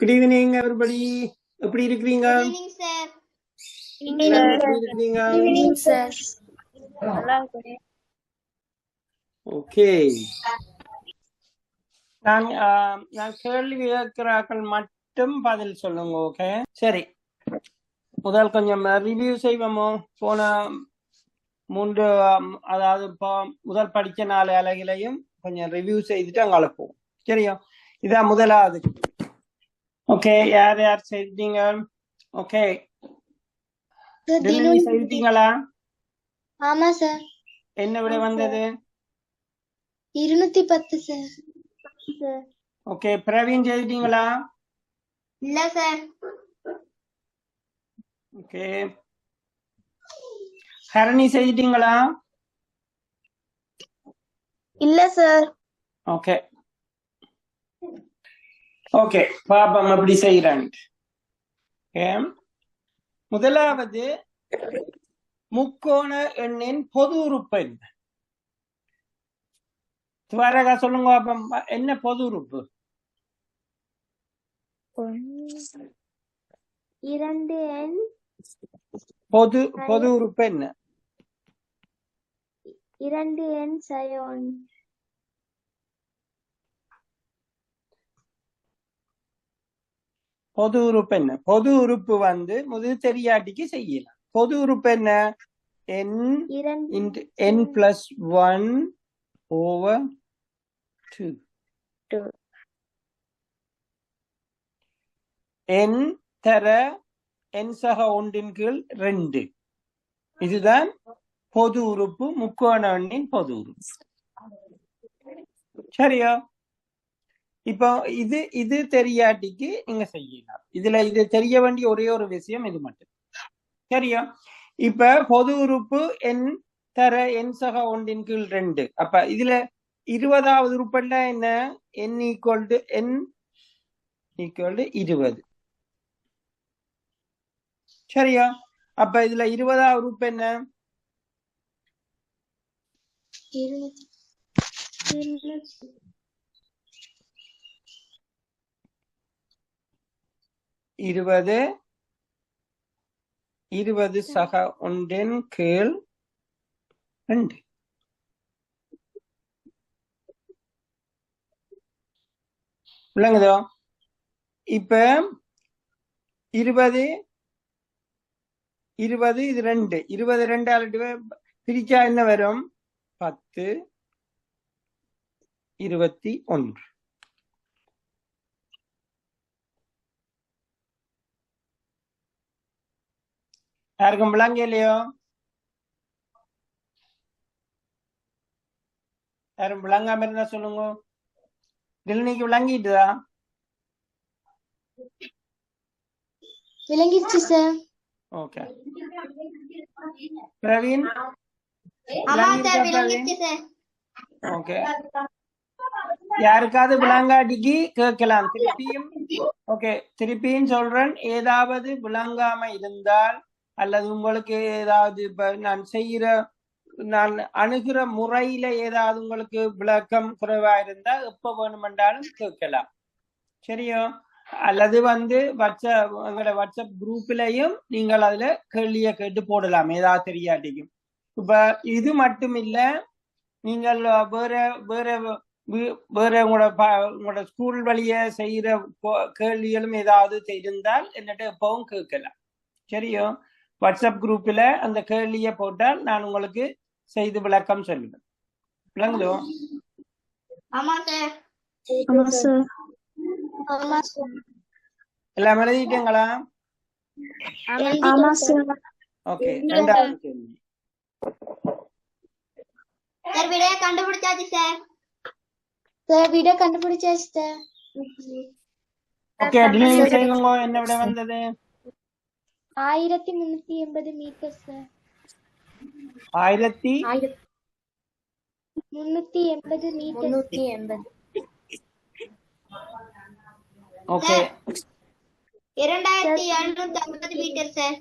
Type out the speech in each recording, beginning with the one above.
Good evening, everybody. எப்படி இருக்கீங்க? Good evening, sir. எப்படி இருக்கீங்க? Good evening, sir. நல்லா இருக்கேன். ஓகே. நான் கேள்வி கேட்கிறார்கள் மட்டும் பதில் சொல்லுங்க. ஓகே, சரி. முதல் கொஞ்சம் ரிவ்யூ செய்வோமோ? போன 3 அதாவது இப்போ முதல் படிச்ச 4 அலகுலையும் கொஞ்சம் ரிவ்யூ செய்துட்டு அங்க அழைப்போம். சரியா? இதான் முதலாவது. ஓகே, யார் யார் செய்தீங்க? ஓகே, செய்தீங்களா? ஆமா சார். என்ன விட வந்தது? 210 சார். ஓகே, பிரவீன் செய்தீங்களா? இல்ல சார். ஓகே, ஹரணி செய்தீங்களா? இல்ல சார். ஓகே ஓகே, பாப்பம் அப்படி செய்யறான். முதலாவது முக்கோண எண்ணின் பொது உறுப்பு என்ன? துவாரகா சொல்லுங்க பாப்பம். என்ன பொது உறுப்பு? 2n பொது உறுப்பு என்ன? 2n sin. பொது உறுப்பு என்ன? பொது உறுப்பு முதல் தெரியாட்டிக்கு செய்யலாம். பொது உறுப்பு என்ன? n plus 1 over 2. n தர n சக ஒன்றின் கீழ் 2. இதுதான் பொது உறுப்பு, முக்கோண எண்ணின் பொது உறுப்பு. சரியா? இப்போ இது தெரியாட்டிக்கு நீங்க செய்யலாம். இது தெரிய வேண்டிய ஒரே ஒரு விஷயம் இது மட்டும். சரியா? இப்ப பொது உறுப்பு n தர n சக ஒன்றின் கீழ் 2. அப்ப இதுல 20வது உறுப்புன்னா என்ன? n equal to 20. சரியா? அப்ப இதுல 20வது உறுப்பு என்ன? 20 சக ஒன்றின் கீழ் 2. விளங்குதோ? இப்ப 20 இது 2. 22 பிரிச்சா என்ன வரும்? 10, 21. யாருக்கும் விளங்க இல்லையோ? யாரும் விளங்காம இருந்தா சொல்லுங்க. தில்னிக்கு விளங்கிட்டுதா? விளங்கிடுச்சு சார். Okay, Praveen okay. யாருக்காவது விளங்காட்டிக்கு கேட்கலாம் திருப்பியும். ஓகே, திருப்பியும் சொல்றேன். ஏதாவது விளங்காம இருந்தால் அல்லது உங்களுக்கு ஏதாவது இப்ப நான் அணுகிற முறையில ஏதாவது உங்களுக்கு விளக்கம் குறைவா இருந்தா எப்ப வேணுமென்றாலும் கேட்கலாம். சரியோ? அல்லது எங்களோட வாட்ஸ்அப் குரூப்லயும் நீங்கள் அதுல கேள்விய கேட்டு போடலாம், ஏதாவது தெரியாட்டிக்கும். இப்ப இது மட்டும் இல்ல, நீங்கள் வேற உங்களோட ஸ்கூல் வழிய செய்யற கேள்விகளும் ஏதாவது இருந்தால் என்னட்ட எப்பவும் கேட்கலாம். சரியோ? வாட்ஸ்அப் குரூப்ல அந்த கேள்விய போட்டால் நான் உங்களுக்கு செய்து விளக்கம் சொல்லுவேன். விளங்குதோ? எல்லாம் எழுதிட்டீங்களா? ஓகே, இரண்டாவது கேள்வி. கண்டுபிடிச்சாச்சு சார். ஓகே, டிலீட் செய்யுங்க. என்ன விட வந்தது? 1380 metre sir. 1380 metre. Okay, 2750 metre sir.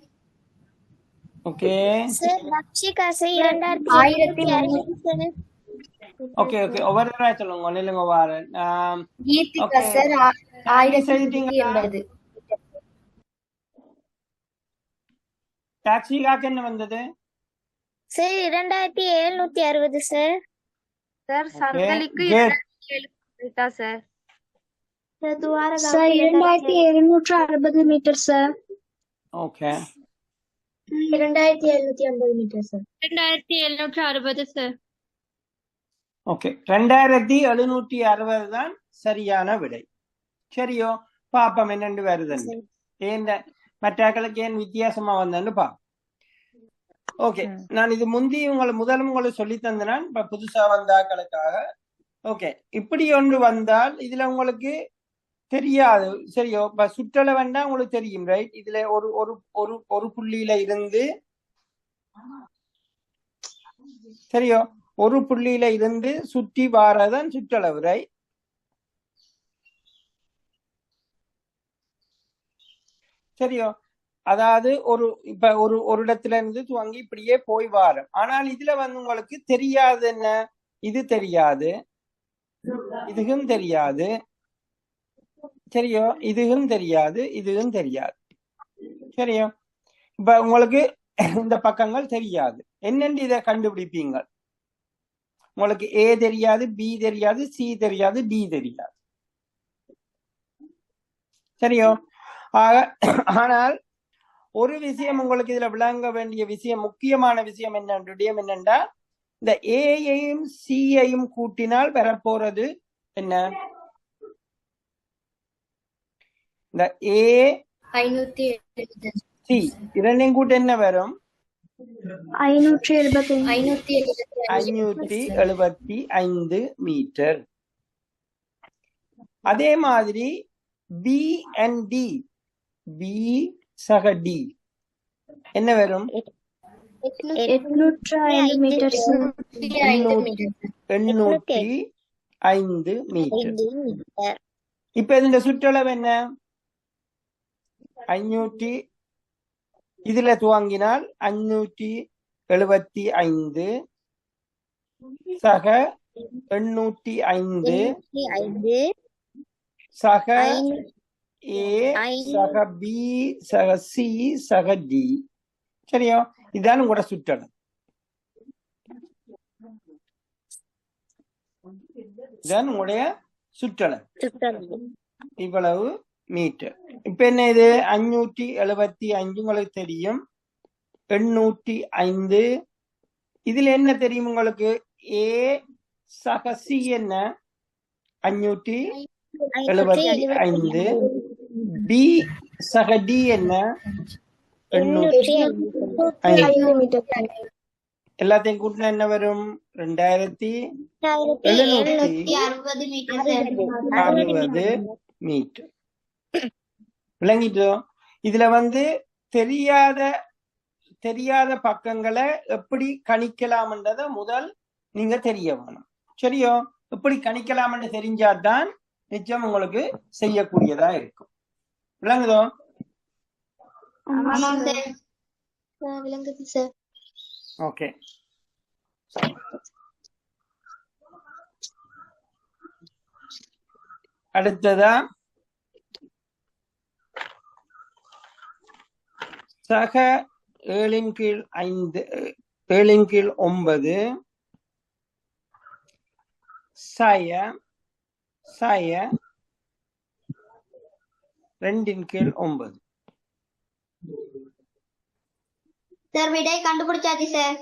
Okay sir, Lakshika sir 1300 okay okay, ஒவ்வொரு சொல்லுங்க. நில்லுங்க வாரேன். கீர்த்திகா சார் செய்துட்டீங்களா? டாக்ஸி காக்கு என்ன வந்தது? Sir 2760 sir. சார் சர்க்கலிக்கு Good. 2760 sir. Sir 2760 metre sir. Okay 2750 metre sir. 2760 sir. Okay 2760 தான் சரியான விடை. சரியோ? பாப்பம் என்னண்டு வருதுன்னு. ஏன் மற்றாக்களுக்கு ஏன் வித்தியாசமா வந்தேன்னு பா. ஓகே நான் இது முந்தி உங்களுக்கு சொல்லி தந்தேன். இப்ப புதுசா வந்தாக்களுக்காக. ஓகே இப்படி ஒன்று வந்தால் இதுல உங்களுக்கு தெரியாது. சரியோ? இப்ப சுற்றள வேண்டா உங்களுக்கு தெரியும், ரைட்? இதுல ஒரு ஒரு ஒரு ஒரு புள்ளியில இருந்து சரியோ ஒரு புள்ளியில இருந்து சுற்றி வாரதான் சுற்றளவு, ரைட்? சரியோ? அதாவது இப்ப ஒரு இடத்துல இருந்து துவங்கி இப்படியே போய் வாரம். ஆனால் இதுல உங்களுக்கு தெரியாது. என்ன இது தெரியாது, இதுவும் தெரியாது. சரியோ? இதுவும் தெரியாது, இதுவும் தெரியாது. சரியோ? இப்ப உங்களுக்கு இந்த பக்கங்கள் தெரியாது. என்னென்று இதை கண்டுபிடிப்பீங்க? உங்களுக்கு ஏ தெரியாது, பி தெரியாது, சி தெரியாது, டி தெரியாது. சரியோ? ஆனால் ஒரு விஷயம் உங்களுக்கு இதுல விளங்க வேண்டிய விஷயம், முக்கியமான விஷயம் என்னென்றா, இந்த ஏயையும் சியையும் கூட்டினால் வரப்போறது என்ன? இந்த ஏ 575 சி இரண்டையும் கூட்ட என்ன வரும்? 575 மீட்டர். அதே மாதிரி பி அண்ட் டி, பி சக டி என்ன வரும்? 805 மீட்டர். 805 மீட்டர். இப்ப இந்த சுற்றளவு என்ன? 500 இதுல துவங்கினால் 575 சக 805 சக ஏ சக பி சக சி சக டி. சரியா? இதுதான் உங்களோட சுற்றளவு. இதுதான் உங்களுடைய சுற்றளவு. இவ்வளவு மீட்டர். இப்ப என்ன இது? 575 உங்களுக்கு தெரியும், 805. இதுல என்ன தெரியும் உங்களுக்கு? ஏ சக சி என்ன? 575. பி சக டி என்ன? 805. எல்லாத்தையும் கூட்டினா என்ன வரும்? 2760 மீட்டர். விளங்கிட்டோ? இதுல தெரியாத பக்கங்களை எப்படி கணிக்கலாம்ன்றத முதல் நீங்க தெரிய வேணும். சரியோ? எப்படி கணிக்கலாம்னு தெரிஞ்சாதான் நிச்சயம் உங்களுக்கு செய்யக்கூடியதா இருக்கும். விளங்குதோ? விளங்குது சார். ஓகே அடுத்ததா சக 7/5 7/9 சய 2/9. சார் விடை கண்டுபிடிச்சாச்சு சார்.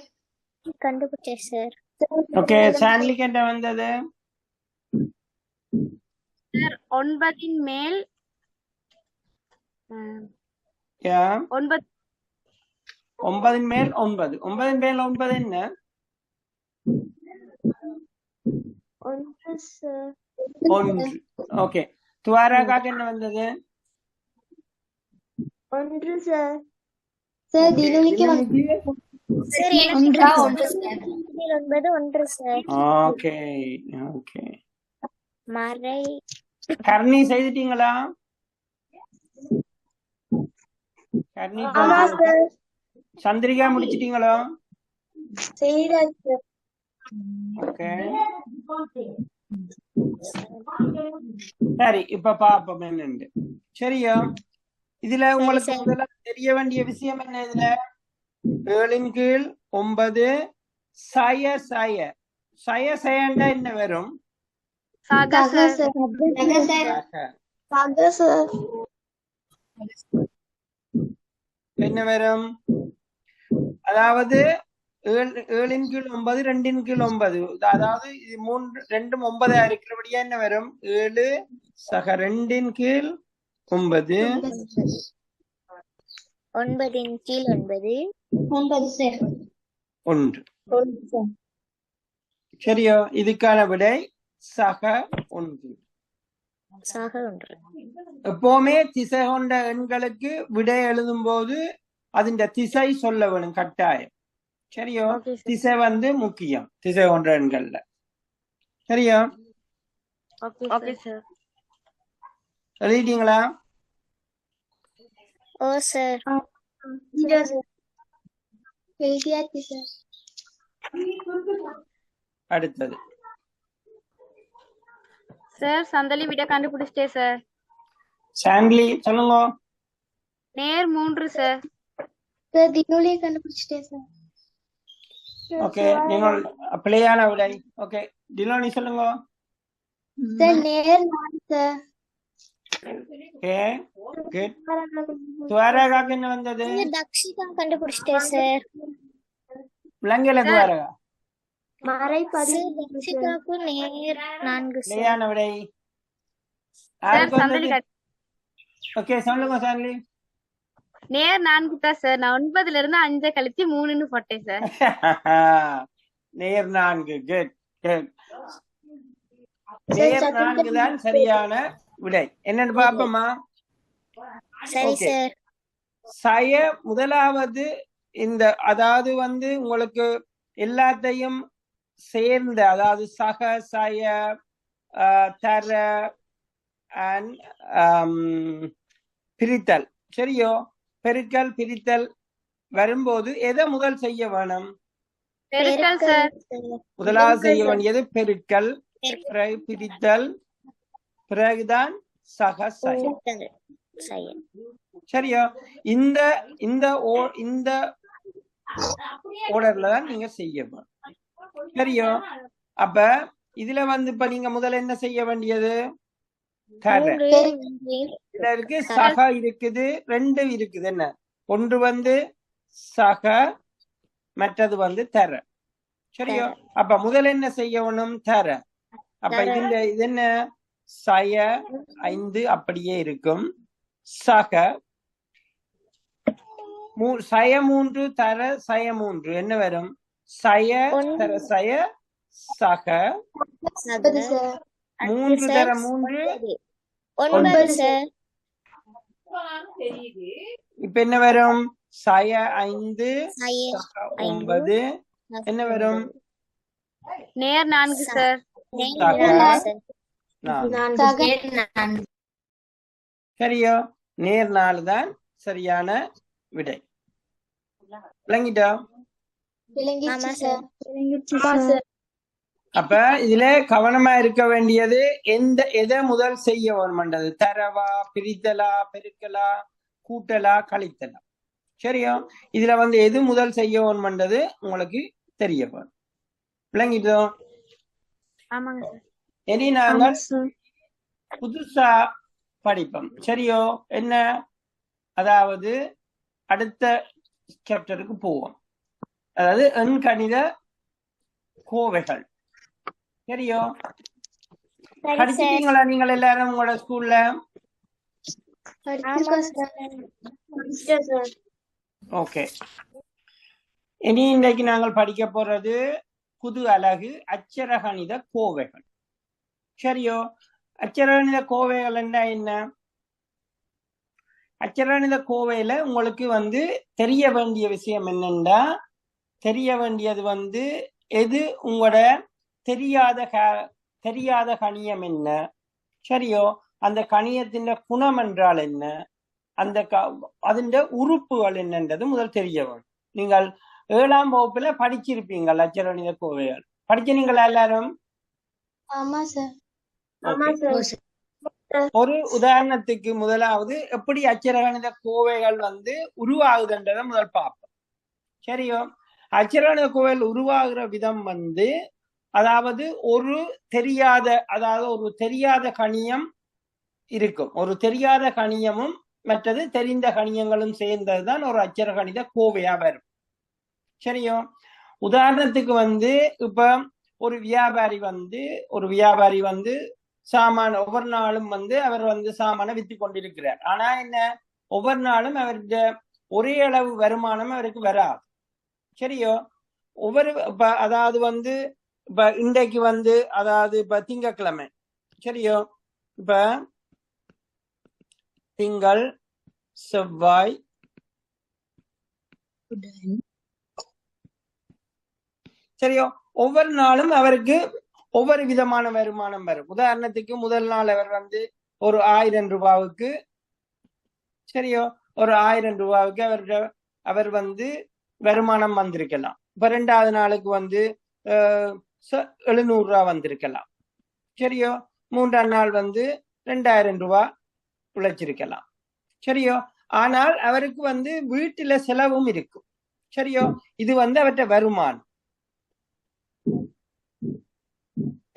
கண்டுபிடிச்சேன் சார். ஓகே சாண்ட்லிக்கு என்ன வந்தது? சார் 9 மேல் 9 9 மேல் 9. 9 மேல் 9 என்ன? 1 சார். 1. ஓகே துவாராக்காக்கு என்ன வந்தது? 1 சார். சார் திலுனிக்கு sir 1 sir. 1 sir. Okay okay மறை ஹர்னி செய்துட்டீங்களா? ஹர்னி ஆமா சார். சந்திரிகா முடிச்சிட்டீங்களா? செய்தாச்சு. ஓகே சரி, இப்ப பாப்போம் என்னண்டு. சரியா? இதுல உங்களுக்கு சரி. முதல்ல தெரிய வேண்டிய விஷயம் என்ன? இதுல 7 கீழ் 9 சய சய சய சயண்டா என்ன வரும்? சக சார். சக. என்ன வரும்? அதாவது 7 கீழ் 9 2 கீழ் 9, அதாவது இது 3 2 9 இருக்கிறபடியா என்ன வரும்? 7 சக 2 கீழ் 9 9 கீழ் 9 சார் 1. 1 சார். சரியா? இதுக்கான விடை சக 1. சக 1. எப்பவுமே திசை கொண்ட எண்களுக்கு விடை எழுதும் போது அதிண்ட திசை சொல்ல வேணும் கட்டாயம். சரியோ? Okay sir. திசை வந்து முக்கியம் திசை கொண்ட எண்கள்ல. சரியா? Okay sir. எழுதிட்டீங்களா? ஓ சார். எழுதியாச்சு சார். அடுத்தது சார் சந்தலி விட கண்டுபிடிச்சிட்டே சார். சாண்ட்லி சொல்லுங்க. நேர் 3 சார். சார் தினோலியே கண்டுபிடிச்சிட்டேன் சார். ஓகே, நீங்கள் பிள்ளையான விடை. ஓகே, டிலோனி சொல்லுங்க. சார் நேர் 4 சார். Okay, good. துவாரகாக்கு என்ன வந்தது? தக்ஷிகா கண்டுபிடிச்சிட்டேன் சார். விலங்கல துவாரகா மறை தக்ஷிகாக்கு நேர் 4 சார். பிள்ளையான விடை சார் யாருக்கு சந்தலி வந்தது? ஓகே, சொல்லுங்க சாண்ட்லி. நேர் 4 தான் சார். நான் 9ல இருந்து 5 கழிச்சு 3ன்னு போட்டேன் சார். நேர் 4. Good good. நேர் 4 தான் சரியான விடை. என்னன்னு பாப்போமா? சரி ஓகே. சார். சய முதலாவது இந்த அதாவது வந்து உங்களுக்கு எல்லாத்தையும் சேர்ந்த அதாவது சக சய தர and பிரித்தல். சரியோ? பெருக்கல் பிரித்தல் வரும்போது எதை முதல் செய்ய வேணும்? பெருக்கல் சார். முதலாவது செய்ய வேண்டியது பெருக்கல், பிறகு பிரித்தல், பிறகுதான் சக சய. சரி. சரியா? இந்த இந்த இந்த ஆர்டர்ல தான் நீங்க செய்யணும். சரியோ? அப்ப இதுல வந்து இப்ப நீங்க முதல்ல என்ன செய்ய வேண்டியது? தர. இதுல இருக்கு சக இருக்குது, 2 இருக்குது. என்ன? ஒன்று வந்து சக, மற்றது வந்து தர. சரியோ? அப்ப முதல்ல என்ன செய்யணும்? தர. அப்ப இது என்ன? சய 5 அப்படியே இருக்கும். சக சய 3 தர சய 3 என்ன வரும்? சய தர சய சக 3 தர 3 9 சார். இப்ப என்ன வரும்? சய 5 சய சக 9 என்ன வரும்? நேர் 4 சார். சரியோ? நேர் 4 தான் சரியான விடை. விளங்கிட்டா? அப்ப இதுல கவனமா இருக்க வேண்டியது எதை முதல் செய்ய வேணும்ன்றது. தரவா, பிரித்தலா, பெருக்கலா, கூட்டலா, கழித்தலா. சரியோ? இதுல வந்து எது முதல் செய்ய வேணும்ன்றது உங்களுக்கு தெரிய வேணும். விளங்கிட்டோ? ஆமாங்க சார். இனி நாங்கள் புதுசா படிப்போம். சரியோ? என்ன? அதாவது அடுத்த சாப்டருக்கு போவோம். அதாவது எண்கணித கோவைகள். சரியோ? படிச்சிட்டீங்களா நீங்கள் எல்லாரும் உங்களோட ஸ்கூல்ல? ஓகே. இனி இன்றைக்கு நாங்கள் படிக்க போறது புது அலகு அச்சரகணித கோவைகள். சரியோ? அச்சரகணித கோவைகள் என்ன? அச்சரகணித கோவையில உங்களுக்கு வந்து தெரிய வேண்டிய விஷயம் என்னன்னா, தெரிய வேண்டியது வந்து எது உங்களோட தெரியாத கணியம் என்ன? சரியோ? அந்த கணியத்தின் குணம் என்றால் என்ன? அந்த அதிண்ட உறுப்புகள் என்னன்றது முதல் தெரிய வேணும். நீங்கள் 7ஆம் வகுப்புல படிச்சிருப்பீங்கள் அச்சரகணித கோவைகள். படிச்சீங்களா எல்லாரும்? ஆமா சார். Okay. ஒரு உதாரணத்துக்கு முதலாவது எப்படி அச்சரகணித கோவைகள் வந்து உருவாகுதுன்றதை முதல் பார்ப்போம். சரியோ? அச்சரகணித கோவைகள் உருவாகிற விதம் வந்து அதாவது ஒரு தெரியாத கணியம் இருக்கும். ஒரு தெரியாத கணியமும் மற்றது தெரிந்த கணியங்களும் சேர்ந்ததுதான் ஒரு அச்சரகணித கோவையா வரும். சரியோ? உதாரணத்துக்கு வந்து இப்ப ஒரு வியாபாரி வந்து சாமான ஒவ்வொரு நாளும் வந்து அவர் வந்து சாமான வித்து கொண்டிருக்கிறார். ஆனா என்ன, ஒவ்வொரு நாளும் அவருடைய ஒரே அளவு வருமானம் அவருக்கு வராது. சரியோ? அதாவது வந்து இப்ப இன்றைக்கு வந்து அதாவது இப்ப திங்கட்கிழமை. சரியோ? இப்ப திங்கள், செவ்வாய், சரியோ? ஒவ்வொரு நாளும் அவருக்கு ஒவ்வொரு விதமான வருமானம் வரும். உதாரணத்துக்கு முதல் நாள் அவர் வந்து ஒரு 1000 ரூபாவுக்கு, சரியோ, ஒரு 1000 ரூபாவுக்கு அவர் வந்து வருமானம் வந்திருக்கலாம். இப்ப 2வது நாளுக்கு வந்து 700 ரூபாய் வந்திருக்கலாம். சரியோ? 3ஆம் நாள் வந்து 2000 ரூபாய் உழைச்சிருக்கலாம். சரியோ? ஆனால் அவருக்கு வந்து வீட்டுல செலவும் இருக்கும். சரியோ? இது வந்து அவற்றை வருமானம்.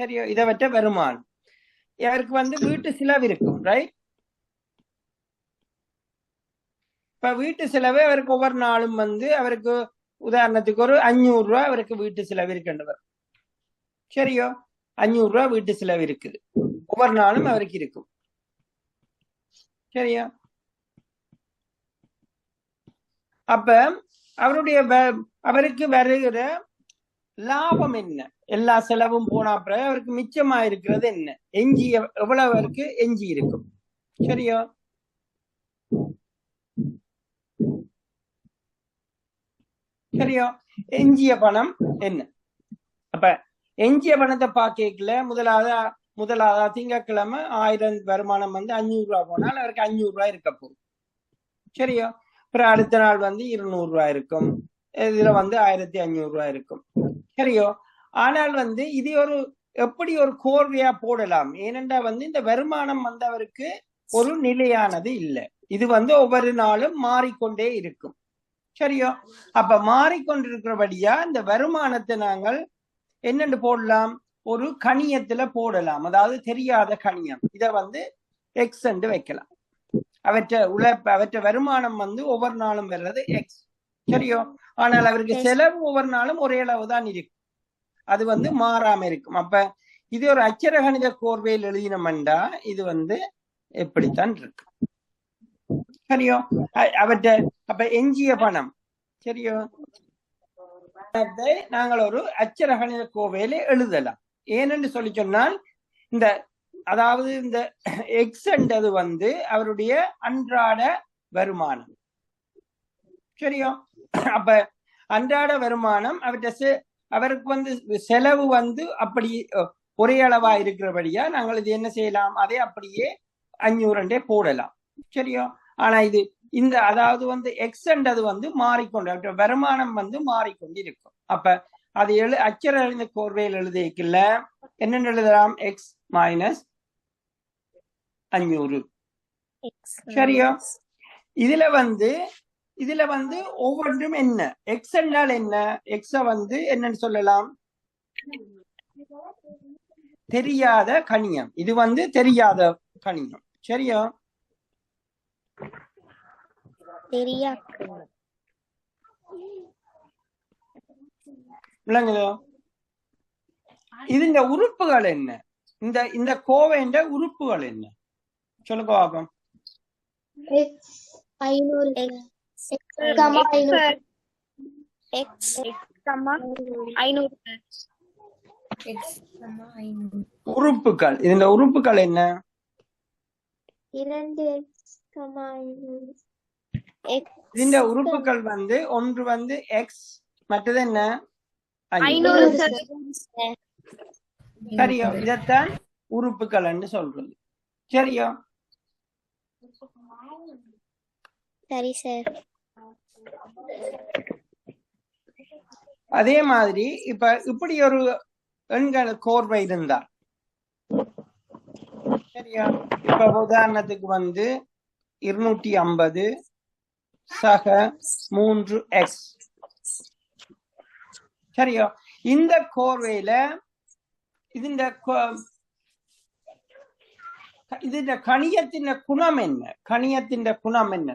சரியோ? இதவற்ற வருமானம். அவருக்கு வந்து வீட்டு செலவு இருக்கும். ரைட்? இப்ப வீட்டு செலவு அவருக்கு ஒவ்வொரு நாளும் வந்து அவருக்கு உதாரணத்துக்கு ஒரு 500 ரூபாய் அவருக்கு வீட்டு செலவு இருக்கின்றவர். சரியோ? 500 ரூபாய் வீட்டு செலவு இருக்குது. ஒவ்வொரு நாளும் அவருக்கு இருக்கும். சரியா? அப்ப அவருக்கு வருகிற லாபம் என்ன? எல்லா செலவும் போனா பிறகு அவருக்கு மிச்சமா இருக்கிறது என்ன? எவ்வளவு அவருக்கு எஞ்சி இருக்கும். சரியா? சரியா? எஞ்சிய பணம் என்ன? அப்ப எஞ்சிய பணத்தை பாக்கல முதலாவது திங்கட்கிழமை 1000 வருமானம் வந்து 500 ரூபாய் போனால் அவருக்கு 500 ரூபாய் இருக்க போகும். சரியா? அப்புறம் அடுத்த நாள் வந்து 200 ரூபாய் இருக்கும். இதுல வந்து 1500 ரூபாய் இருக்கும். சரியோ? ஆனால் வந்து இது எப்படி ஒரு கோர்வையா போடலாம்? ஏனென்றா வந்து இந்த வருமானம் வந்து அவருக்கு ஒரு நிலையானது இல்லை. இது வந்து ஒவ்வொரு நாளும் மாறிக்கொண்டே இருக்கும். சரியோ? அப்ப மாறிக்கொண்டிருக்கிறபடியா இந்த வருமானத்தை நாங்கள் என்னென்று போடலாம்? ஒரு கணியத்துல போடலாம். அதாவது தெரியாத கணியம். இத வந்து எக்ஸ் என்று வைக்கலாம். அவற்றை வருமானம் வந்து ஒவ்வொரு நாளும் வர்றது எக்ஸ். சரியோ? ஆனால் அவருக்கு செலவு ஒவ்வொரு நாளும் ஒரே அளவு தான் இருக்கும். அது வந்து மாறாம இருக்கும். அப்ப இது ஒரு அச்சரகணித கோர்வையில் எழுதினோம்டா இது வந்து எப்படித்தான் இருக்கு. சரியோ? அப்ப எஞ்சிய பணம், சரியோ, நாங்கள் ஒரு அச்சரகணித கோவையில எழுதலாம். ஏனென்று சொல்லி சொன்னால் அதாவது இந்த எக்ஸ் என்றது வந்து அவருடைய அன்றாட வருமானம். சரியோ? அப்ப அன்றாட வருமானம் அவருக்கு வந்து செலவு வந்து அப்படி ஒரே அளவா இருக்கிறபடியா நாங்கள் இது என்ன செய்யலாம்? அதை அப்படியே 500 போடலாம். சரியோ? ஆனா அதாவது வந்து எக்ஸ் என்றது வந்து மாறிக்கொண்டு வருமானம் வந்து மாறிக்கொண்டு இருக்கும். அப்ப அது அச்சரகணித கோர்வையில் எழுதிக்கல என்னென்னு எழுதலாம்? X minus 500. சரியோ? இதுல வந்து ஒவ்வொன்றும் என்ன? எக்ஸ் என்றால் என்ன? எக்ஸ வந்து என்னன்னு சொல்லலாம்? தெரியாத கணியம். இது வந்து தெரியாத கணியம். சரியா? விளங்குதோ? இந்த உறுப்புகள் என்ன? இந்த கோவைன்ற உறுப்புகள் என்ன? சொல்லுங்க பாப்போம். உறுப்புகள். இந்த உறுப்புகள் என்ன? 2x, இந்த உறுப்புகள் வந்து ஒன்று வந்து எக்ஸ், மற்றது என்ன? 500. சரியோ? இதத்தான் உறுப்புகள் என்று சொல்றது. சரியோ? சரி சார். அதே மாதிரி இப்படி ஒரு எண்கள் கோர்வை இருந்தால், சரியா? இப்ப உதாரணத்துக்கு வந்து 250 சக 3x. சரியா? இந்த கோர்வையில ഇതിന്റെ കണിയത്തിന്റെ ഗുണം என்ன? കണിയത്തിന്റെ ഗുണം என்ன?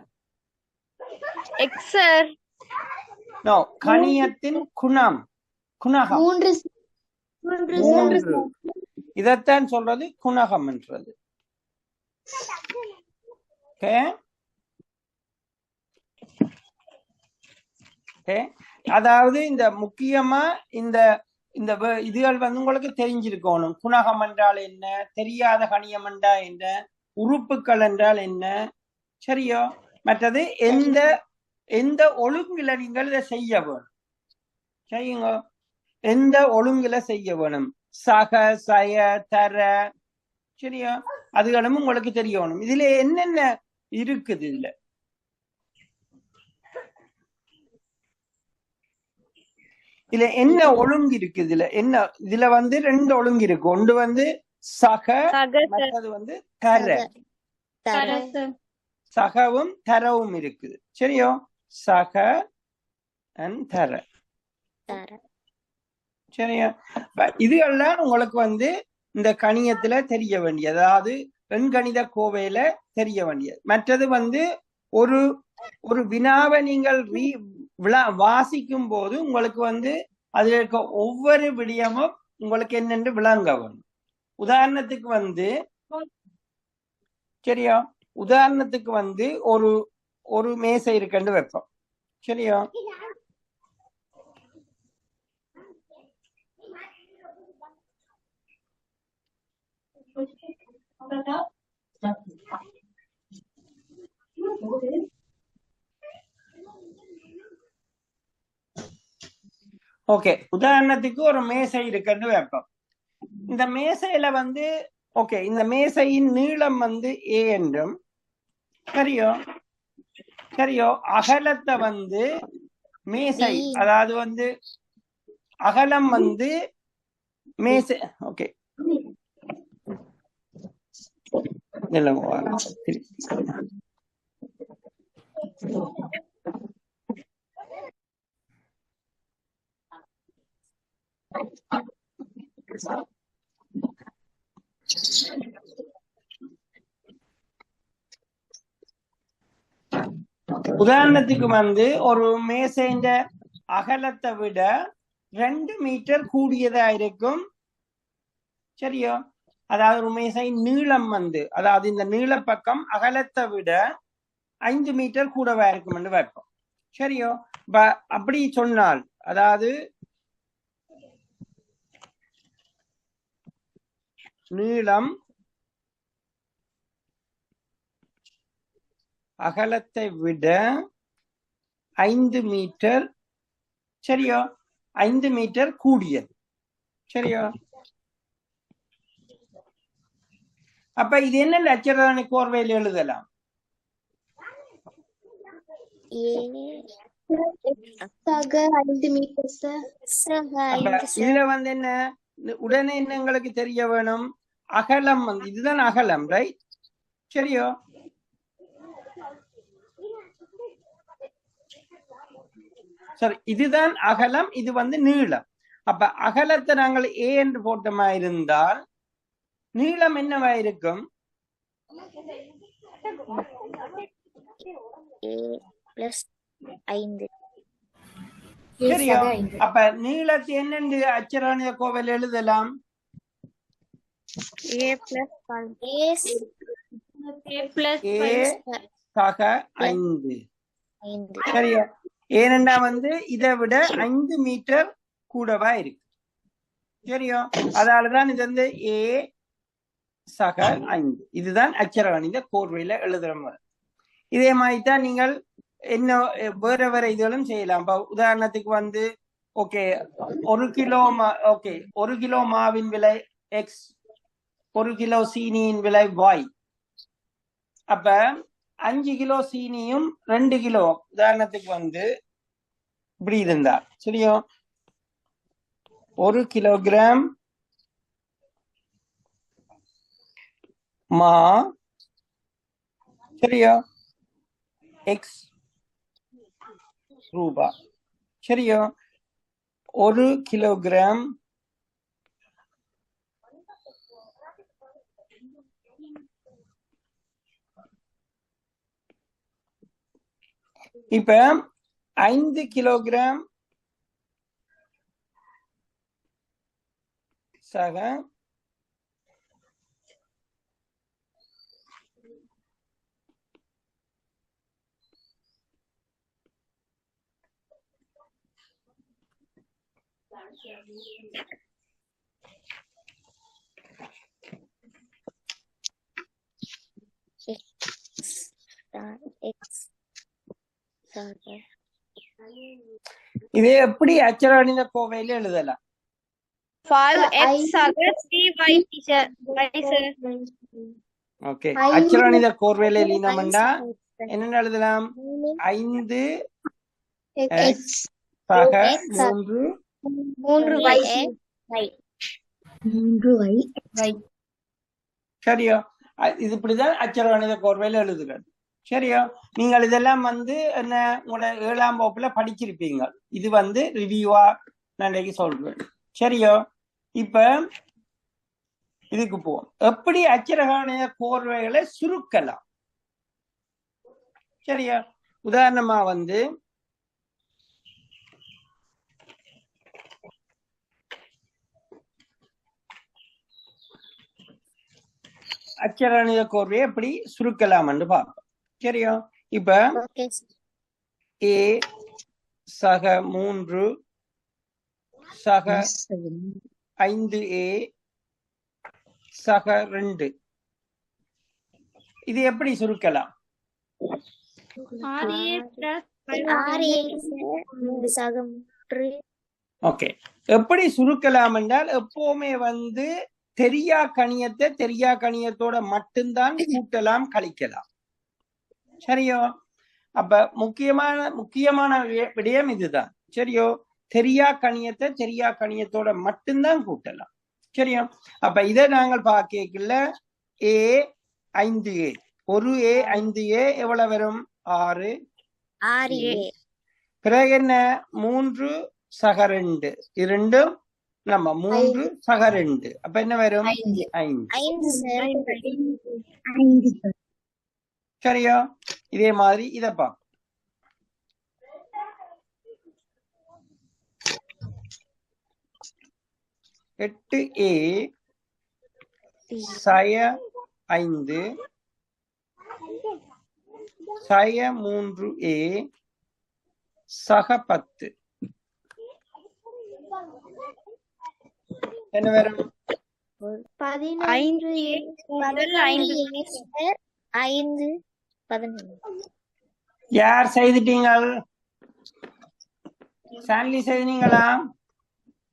X sir. நோ, கணியத்தின் குணம், குணகம். 3 இதத்தான் சொல்றது குணகம் என்றது. அதாவது இந்த முக்கியமா இந்த இந்த இதுகள் வந்து உங்களுக்கு தெரிஞ்சிருக்கணும். குணகம் என்றால் என்ன, தெரியாத கணியம் என்றால் என்ன, உறுப்புகள் என்றால் என்ன. சரியோ? மற்றது எந்த எந்த ஒழுங்குல நீங்கள் இதை செய்ய வேணும். சரிங்க? எந்த ஒழுங்குல செய்ய வேணும். சக, சய, தர. சரியா? அதுகளும் உங்களுக்கு தெரியணும். இதுல என்னென்ன இருக்குது? இதுல என்ன ஒழுங்கு இருக்கு? இதுல வந்து 2 ஒழுங்கு இருக்கு. ஒன்று வந்து சக, மற்றது வந்து தர. சகவும் தரவும் இருக்குது. சரியோ? சக அண்ட் தர. சரியா? இதுகள்லாம் உங்களுக்கு வந்து இந்த கணியத்துல தெரிய வேண்டியது, அதாவது எண்கணித கோவையில தெரிய வேண்டியது. மற்றது வந்து ஒரு ஒரு வினாவை நீங்கள் வாசிக்கும் போது உங்களுக்கு வந்து அதுல இருக்க ஒவ்வொரு விடயமும் உங்களுக்கு என்னென்று விளங்க வேணும். உதாரணத்துக்கு வந்து சரியா? உதாரணத்துக்கு வந்து ஒரு ஒரு மேசை இருக்குன்னு வைப்போம். சரியா? ஓகே, உதாரணத்துக்கு ஒரு மேசை இருக்குன்னு வைப்போம். இந்த மேசையில வந்து ஓகே, இந்த மேசையின் நீளம் வந்து a என்றும், சரியோ சரியோ, அகலத்தை வந்து மேசை, அதாவது வந்து அகலம் வந்து மேசை. ஓகே, உதாரணத்துக்கு வந்து ஒரு மேசைன்ற அகலத்தை விட 2 மீட்டர் கூடியதா இருக்கும். சரியோ? அதாவது ஒரு மேசை நீளம் வந்து, அதாவது இந்த நீள பக்கம் அகலத்தை விட 5 மீட்டர் கூடவா இருக்கும் என்று வைப்போம். சரியோ? அப்படி சொன்னால், அதாவது நீளம் அகலத்தை விட 5 மீட்டர், சரியோ, 5 மீட்டர் கூடியது. சரியோ? அப்ப இது என்ன லட்சண கோர்வையில் எழுதலாம்? இதுல வந்து என்ன உடனே என்ன எங்களுக்கு தெரிய வேணும்? அகலம் வந்து இதுதான் அகலம், ரைட்? சரியோ? சரி, இதுதான் அகலம், இது வந்து நீளம். அப்ப அகலத்தை நாங்கள் a என்று போட்டமா இருந்தால் நீளம் என்னவா இருக்கும்? சரியா? அப்ப நீளத்தை என்னென்று அச்சராணிய கோவில் எழுதலாம்? a சக 5. சரியா? ஏனென்றா வந்து இதை விட 5 மீட்டர் கூடவா இருக்கு. சரியா? அதனாலதான் இது வந்து a சக 5. இதுதான் அச்சரகணித கோர்வையில எழுதுற முறை. இதே மாதிரிதான் நீங்கள் என்ன வேற வேற இதுகளும் செய்யலாம். உதாரணத்துக்கு வந்து ஓகே, 1 கிலோ மாவின் விலை x, 1 கிலோ சீனியின் விலை y. அப்ப 5 கிலோ சீனியும் 2 கிலோ, உதாரணத்துக்கு வந்து இப்படி இருந்தா, சரியா? 1 கிலோகிராம் மா சரியா எக்ஸ் ரூபா சரியா 1 கிலோகிராம் இப்ப 5 கிலோகிராம் சக எக்ஸ் சக இதை எப்படி அச்சரகணித கோவையில எழுதலாம் 5x சக 3y teacher y sir okay அச்சரகணித கோர்வையில எழுதினோம்னா என்ன எழுதலாம் 5 எக்ஸ் சக 3y சரியா இது இப்படிதான் அச்சரகணித கோர்வையில எழுதுகிறது சரியா நீங்கள் இதெல்லாம் என்ன உங்களோட 7ஆம் வகுப்புல படிச்சிருப்பீங்க இது ரிவ்யூவா நான் சொல்றேன் சரியா இப்ப இதுக்கு போவோம் எப்படி அச்சரகணித கோர்வைகளை சுருக்கலாம் சரியா உதாரணமா அச்சரகணித கோர்வையை எப்படி சுருக்கலாம் என்று பார்ப்போம் சரியா இப்ப ஏ சக 3 சக 5a சக 2 இது எப்படி சுருக்கலாம் ஓகே எப்படி சுருக்கலாம் என்றால் எப்பவுமே தெரியா கணியத்தை தெரியா கணியத்தோட மட்டும்தான் கூட்டலாம் கழிக்கலாம் சரியோ அப்ப முக்கியமான விடயம் இதுதான் சரியோ தெரியா கணியத்தை தெரியா கணியத்தோட மட்டும்தான் கூட்டலாம் சரியா அப்ப இதை நாங்கள் பார்க்கல ஏ 5a ஒரு a 5a எவ்வளவு வரும் 6 பிறகு என்ன 3 சக 2 இரண்டும் நம்ம 3 சக 2 அப்ப என்ன வரும் 5 சரியா இதே மாதிரி இத பார்ப்போம் 8a சய 5 சய 3a சக 10 என்ன வரும் 5 யார் செய்துட்டீங்க சான்லி செய்தீங்களா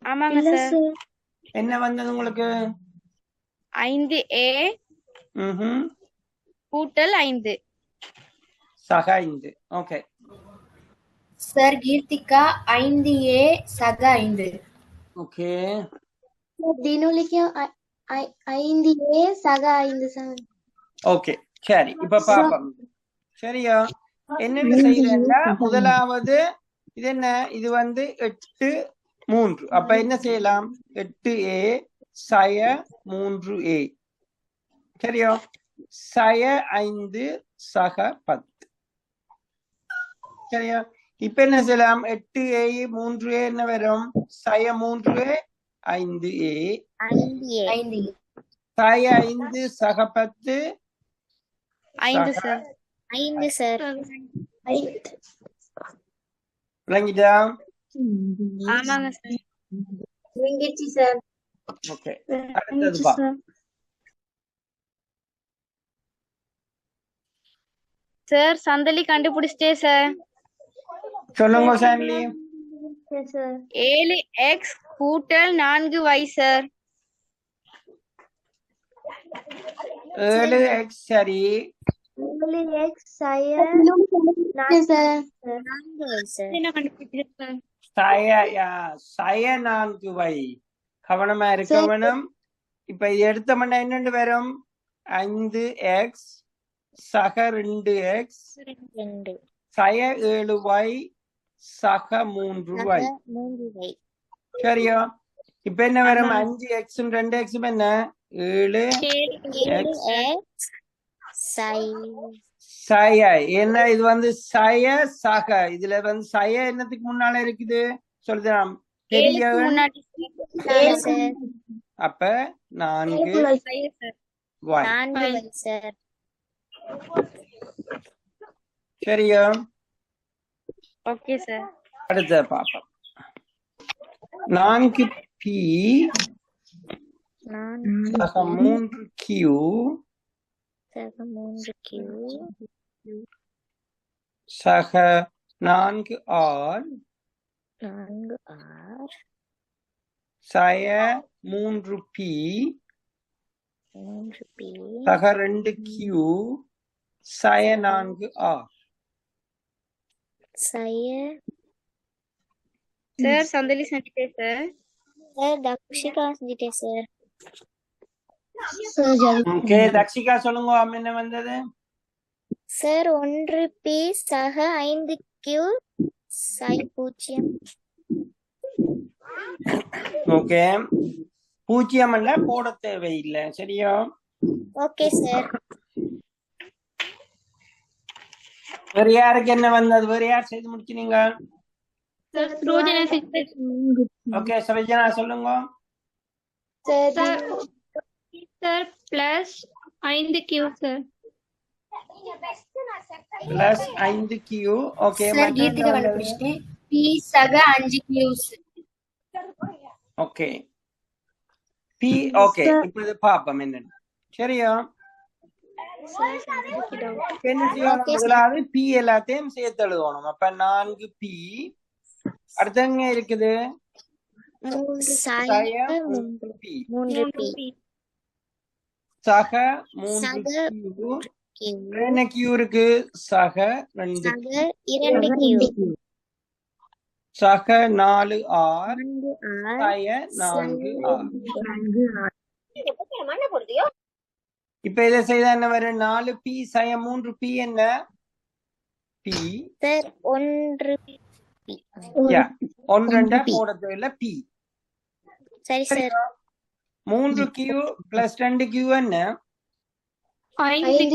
ஆமாங்க சார் என்ன வந்தது உங்களுக்கு 5a கூட்டல் 5 சக 5 ஓகே சார் கீர்த்திகா 5a சக 5 ஓகே தினுலிக்கு 5a சக 5 சார் ஓகே சரி இப்ப பாப்போம் சரியா என்னென்ன செய்யறேன்னா முதலாவது இது என்ன இது 8 3 அப்ப என்ன செய்யலாம் 8a சய 3a சரியா சய 5 சக 10 சரியா இப்ப என்ன செய்யலாம் 8a 3a என்ன வரும் சய 3a 5a சய 5 சக 10 5 சார் 5 சார் விளங்கிட்டா ஆமாங்க சார் வெங்கச்சி சார் ஓகே அடுத்தது பா சார் சந்தலி கண்டுபிடிச்சிட்டே சார் சொல்லுங்க சான்லி 7x கூட்டல் 4y சார் 7x சரி 7x சய என்ன கண்டுபிடிச்சிருக்கேன் சய 4y கவனமா இருக்க வேணும் இப்ப இது எடுத்தோம்னா என்னண்டு வரும் 5x சக 2x 2 சய 7y சக 3y 3y சரியா? இப்ப என்ன வரும்? 5x 2x என்ன? 7x சய. என்ன இது சய சக. இதுல சய என்னத்துக்கு முன்னால இருக்குது சொல்லுதான் பெரிய. அப்ப 4y சரியா? Okay sir. அடுத்த பாப்போம். 4p சக 3q சக 4r சய 3p சக 2q சய 4r சார் சந்தலி செஞ்சுட்டேன் சார். தக்ஷிகா செஞ்சுட்டேன் சார். ஓகே தக்ஷிகா சொல்லுங்க. என்ன வந்தது சார்? 1p சக 5q சை 0. ஓகே 0 இல்ல போட தேவையில்லை சரியா? Okay sir. வேற யாருக்கு என்ன வந்தது? வேற யார் செய்து முடிச்சினீங்க? ஓகே சரோஜனா சொல்லுங்க. Sir plus 5q sir. Plus 5q. Okay sir Keerthika கண்டுபிடிச்சிட்டேன். p சக 5q. Okay p. ஓகே இப்போ இது பாப்போம் என்னன்னு சரியா? என்ன செய்யணும்? முதலாவது p எல்லாத்தையும் சேர்த்து எழுதணும். அப்ப 4p. அடுத்தங்க இருக்குது சய 3p சக 3q. என்ன q இருக்கு? சக 2q சக 4r சய 4r. இப்ப இதை செய்தா என்ன வரும்? 4p சய 3p என்ன? p. Sir 1p. ஒன்று போட தேவையில்ல p. சரி சார். 3q பிளஸ் 2q என்ன? 5q.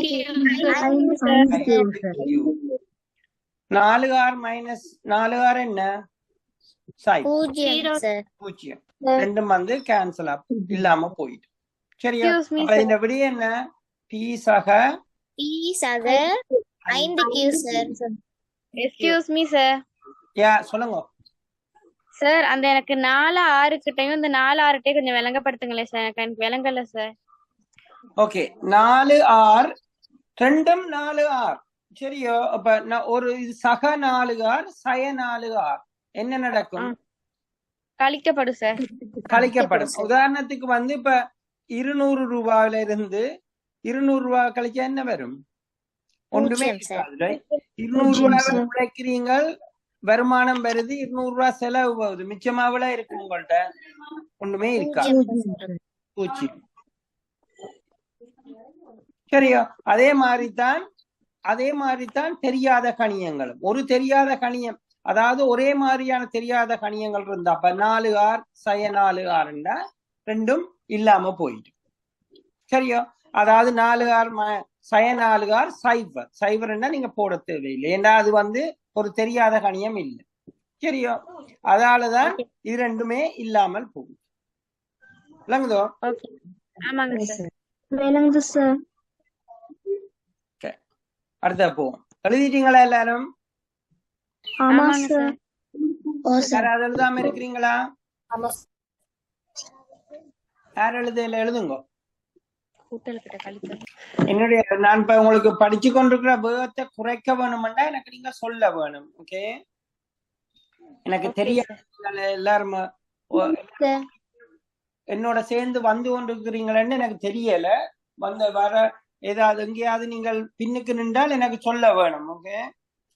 4r மைனஸ் 4r என்ன? 0 சார். 0. ரெண்டும் கேன்சல் இல்லாம போயிட்டு சரியா? அப்ப இந்த விட என்ன? p சக 5q sir. Excuse me sir. சொல்லுங்க சார். அந்த எனக்கு 4 6 கிட்டையும் இந்த 4 6 கிட்டையும் கொஞ்சம் விளங்கப்படுத்துங்களேன் சார். எனக்கு விளங்கல சார். ஓகே 4r ரெண்டும் 4r சரியோ? அப்ப ஒரு இது சக 4r சய 4r என்ன நடக்கும்? கழிக்கப்படும் சார். கழிக்கப்படும். உதாரணத்துக்கு இப்ப 200 ரூபாயில இருந்து 200 ரூபாய் கழிச்சா என்ன வரும்? ஒன்றுமே இருக்காது. 200 ரூபாய் உழைக்கிறீங்க, வருமானம் வருது, 200 ரூபாய் செலவு போகுது, மிச்சமாவில இருக்கு உங்கள்ட்ட? ஒண்ணுமே இருக்காது. பூச்சி சரியா? அதே மாதிரிதான் தெரியாத கணியங்களும். ஒரு தெரியாத கணியம், அதாவது ஒரே மாதிரியான தெரியாத கணியங்கள் இருந்தா அப்ப 4r சய 4r ரெண்டும் இல்லாம போயிட்டு சரியா? அதாவது 4r சய 4r சைவர் நீங்க போட தேவையில்லை. ஏன்னா அது ஒரு தெரியாத கணியம் இல்லை சரியா? அதாலதான் இது ரெண்டுமே இல்லாமல் போகும். விளங்குதோ? அடுத்த போவோம். எழுதிட்டீங்களா எல்லாரும்? யாராவது எழுதாம இருக்கிறீங்களா? யார் எழுதுங்க. என்னுடைய நான் இப்ப உங்களுக்கு படிச்சு கொண்டிருக்கிற வேகத்தை குறைக்க வேணும்னா எனக்கு நீங்க சொல்ல வேணும். ஓகே எனக்கு தெரியாது. எல்லாரும் என்னோட சேர்ந்து வந்து கொண்டிருக்கிறீங்களன்னு எனக்கு தெரியல. வர ஏதாவது எங்கேயாவது நீங்கள் பின்னுக்கு நின்றால் எனக்கு சொல்ல வேணும். ஓகே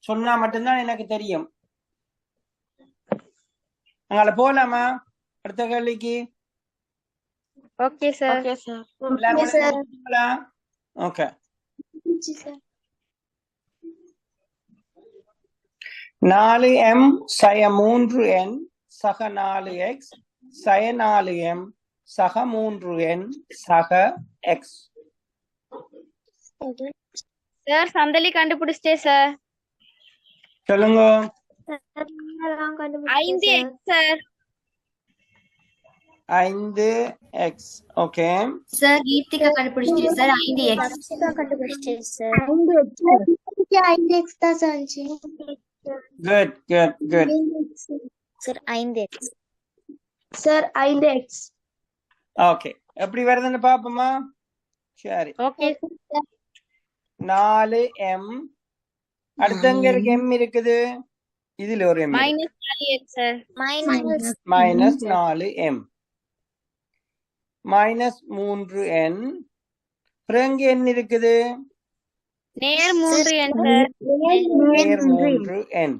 சொன்னா மட்டும்தான் எனக்கு தெரியும். அங்கால போலாமா அடுத்த கேள்விக்கு? Okay sir. Okay sir 4m சய 3n சக 4x சய 4m சக 3n சக x. சார் சந்தலி கண்டுபிடிச்சிட்டேன் சார். சொல்லுங்க. 5x sir. 5x. Okay sir Keerthika கண்டுபிடிச்சிட்டேன் சார் 5x. கண்டுபிடிச்சிட்டேன் சார். 5x தான் சார் வந்துச்சு. Good good good. Sir 5x. Sir 5x. Okay எப்படி வருதுன்னு பாப்போமா? சரி ஓகே 4m. அடுத்தங்க இருக்கு m இருக்குது, இதுல ஒரு m minus 4x sir. Minus 4m minus 3n. பிறகு n இருக்குது நேர் 3n சார். நேர் 3n.